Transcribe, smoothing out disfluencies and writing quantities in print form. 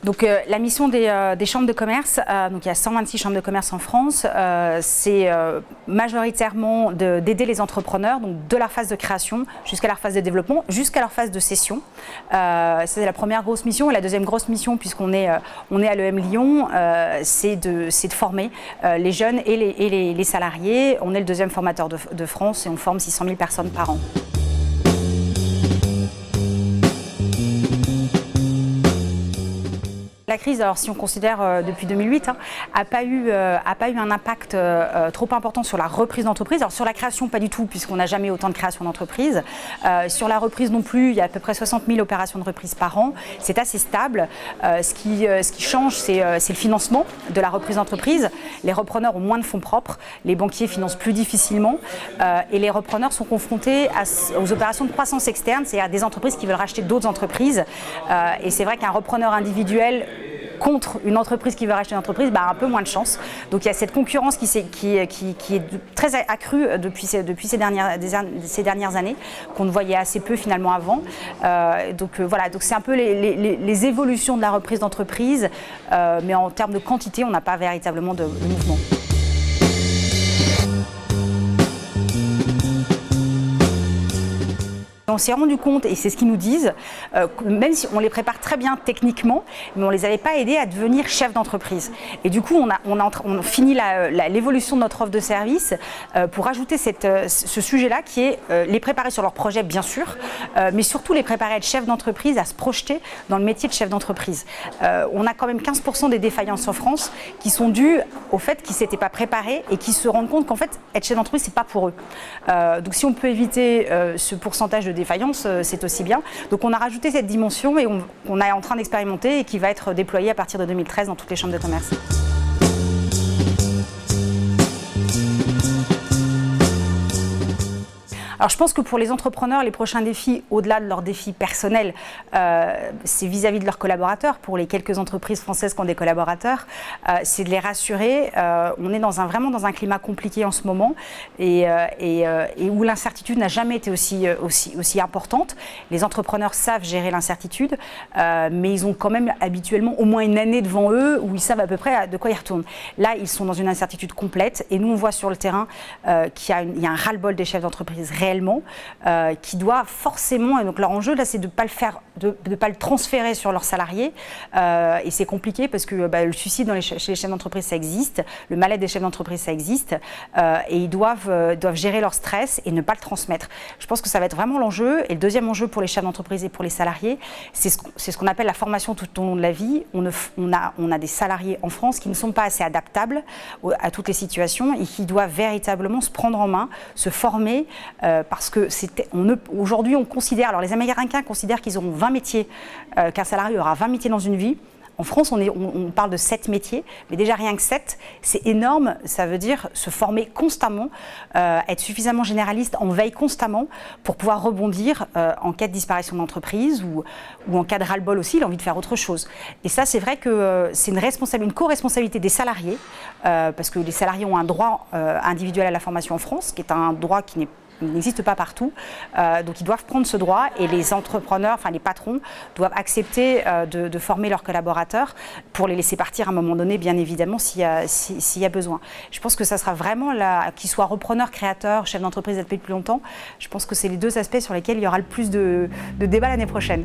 Donc la mission des chambres de commerce, donc il y a 126 chambres de commerce en France, c'est majoritairement d'aider les entrepreneurs, donc de leur phase de création jusqu'à leur phase de développement, jusqu'à leur phase de cession. C'est la première grosse mission. Et la deuxième grosse mission, puisqu'on est à l'EM Lyon, c'est de former les jeunes et les salariés. On est le deuxième formateur de France et on forme 600 000 personnes par an. La crise, alors si on considère depuis 2008, n'a pas eu un impact trop important sur la reprise d'entreprise. Alors sur la création, pas du tout, puisqu'on n'a jamais autant de création d'entreprise. Sur la reprise non plus, il y a à peu près 60 000 opérations de reprise par an. C'est assez stable. Ce qui change, c'est le financement de la reprise d'entreprise. Les repreneurs ont moins de fonds propres, les banquiers financent plus difficilement et les repreneurs sont confrontés aux opérations de croissance externe, c'est-à-dire des entreprises qui veulent racheter d'autres entreprises. Et c'est vrai qu'un repreneur individuel contre une entreprise qui veut racheter une entreprise, a un peu moins de chance. Donc il y a cette concurrence qui est très accrue depuis ces dernières années, qu'on ne voyait assez peu finalement avant. Donc c'est un peu les évolutions de la reprise d'entreprise, mais en termes de quantité, on n'a pas véritablement de mouvement. On s'est rendu compte, et c'est ce qu'ils nous disent, même si on les prépare très bien techniquement, mais on ne les avait pas aidés à devenir chefs d'entreprise. Et du coup, on finit l'évolution de notre offre de service pour ajouter ce sujet-là qui est les préparer sur leur projet, bien sûr, mais surtout les préparer à être chefs d'entreprise, à se projeter dans le métier de chef d'entreprise. On a quand même 15% des défaillances en France qui sont dues au fait qu'ils ne s'étaient pas préparés et qui se rendent compte qu'en fait, être chef d'entreprise, ce n'est pas pour eux. Donc si on peut éviter ce pourcentage de défaillance, c'est aussi bien. Donc on a rajouté cette dimension et on est en train d'expérimenter et qui va être déployée à partir de 2013 dans toutes les chambres de commerce. Alors je pense que pour les entrepreneurs, les prochains défis, au-delà de leurs défis personnels, c'est vis-à-vis de leurs collaborateurs. Pour les quelques entreprises françaises qui ont des collaborateurs, c'est de les rassurer. On est vraiment dans un climat compliqué en ce moment et où l'incertitude n'a jamais été aussi importante. Les entrepreneurs savent gérer l'incertitude, mais ils ont quand même habituellement au moins une année devant eux où ils savent à peu près de quoi ils retournent. Là, ils sont dans une incertitude complète et nous, on voit sur le terrain qu'il y a un ras-le-bol des chefs d'entreprise réellement, qui doit forcément, et donc leur enjeu là c'est de ne pas le transférer sur leurs salariés, et c'est compliqué parce que le suicide chez les chefs d'entreprise ça existe, le mal-être des chefs d'entreprise ça existe, et ils doivent gérer leur stress et ne pas le transmettre. Je pense que ça va être vraiment l'enjeu, et le deuxième enjeu pour les chefs d'entreprise et pour les salariés, c'est ce qu'on appelle la formation tout au long de la vie. On a des salariés en France qui ne sont pas assez adaptables à toutes les situations et qui doivent véritablement se prendre en main, se former, parce que aujourd'hui on considère, alors les Américains considèrent qu'ils auront 20 métiers, qu'un salarié aura 20 métiers dans une vie. En France, on parle de 7 métiers, mais déjà rien que 7, c'est énorme. Ça veut dire se former constamment, être suffisamment généraliste, en veille constamment pour pouvoir rebondir en cas de disparition d'entreprise ou en cas de ras-le-bol aussi, il a envie de faire autre chose. Et ça, c'est vrai que c'est une co-responsabilité des salariés, parce que les salariés ont un droit individuel à la formation en France, qui est un droit qui n'existe pas partout, donc ils doivent prendre ce droit et les entrepreneurs, enfin les patrons, doivent accepter de former leurs collaborateurs pour les laisser partir à un moment donné, bien évidemment, s'il y a besoin. Je pense que ça sera vraiment, qu'ils soient repreneurs, créateurs, chefs d'entreprise depuis plus longtemps, je pense que c'est les deux aspects sur lesquels il y aura le plus de débats l'année prochaine.